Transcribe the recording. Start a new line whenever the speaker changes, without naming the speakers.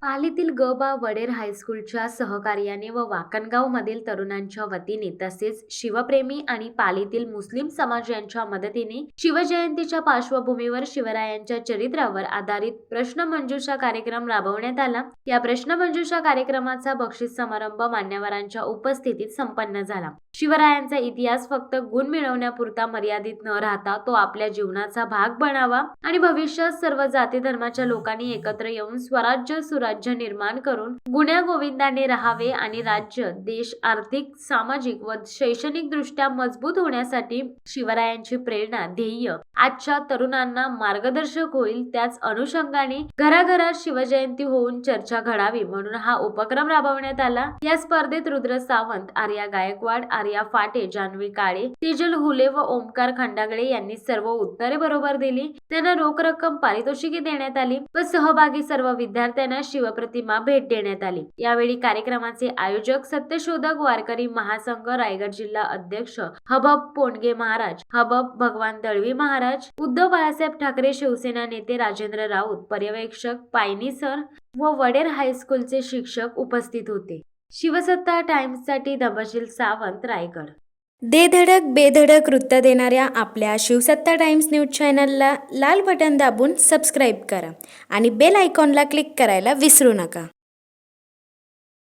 पालीतील ग.बा. वडेर हायस्कूलच्या सहकार्याने व वाकणगावमधील तरुणांच्या वतीने तसेच शिवप्रेमी आणि पालीतील मुस्लिम समाज यांच्या मदतीने शिवजयंतीच्या पार्श्वभूमीवर शिवरायांच्या चरित्रावर आधारित प्रश्नमंजुषा कार्यक्रम राबवण्यात आला। या प्रश्नमंजुषा कार्यक्रमाचा बक्षीस समारंभ मान्यवरांच्या उपस्थितीत संपन्न झाला। शिवरायांचा इतिहास फक्त गुण मिळवण्यापुरता मर्यादित न राहता तो आपल्या जीवनाचा भाग बनावा आणि भविष्यात सर्व जाती धर्माच्या लोकांनी एकत्र येऊन स्वराज्य सुराज्य निर्माण करून गुण्या गोविंदाने राहावे आणि राज्य देश आर्थिक सामाजिक व शैक्षणिक दृष्ट्या मजबूत होण्यासाठी शिवरायांची प्रेरणा ध्येय आजच्या तरुणांना मार्गदर्शक होईल। त्याच अनुषंगाने घराघरात शिवजयंती होऊन चर्चा घडावी म्हणून हा उपक्रम राबवण्यात आला। या स्पर्धेत रुद्र सावंत, आर्या गायकवाड, आर्या फाटे, जान्हवी काळे, तेजल हुले व ओमकार खंडागळे यांनी सर्व उत्तरे बरोबर दिली। त्यांना रोख रक्कम पारितोषिके देण्यात आली व सहभागी सर्व विद्यार्थ्यांना शिवप्रतिमा भेट देण्यात आली। यावेळी कार्यक्रमाचे आयोजक सत्यशोधक वारकरी महासंघ रायगड जिल्हा अध्यक्ष हबब पोंडगे महाराज, हबब भगवान दळवी महाराज, उद्धव बाळासाहेब ठाकरे शिवसेना नेते राजेंद्र राऊत, पर्यवेक्षक पायनी सर व वडेर हायस्कूलचे शिक्षक उपस्थित होते। शिवसत्ता टाइम्ससाठी धबशील सावंत, रायगड।
दे धडक बेधडक वृत्त देणाऱ्या आपल्या शिवसत्ता टाइम्स न्यूज चॅनलला लाल बटन दाबून सबस्क्राईब करा आणि बेल आयकॉनला क्लिक करायला विसरू नका।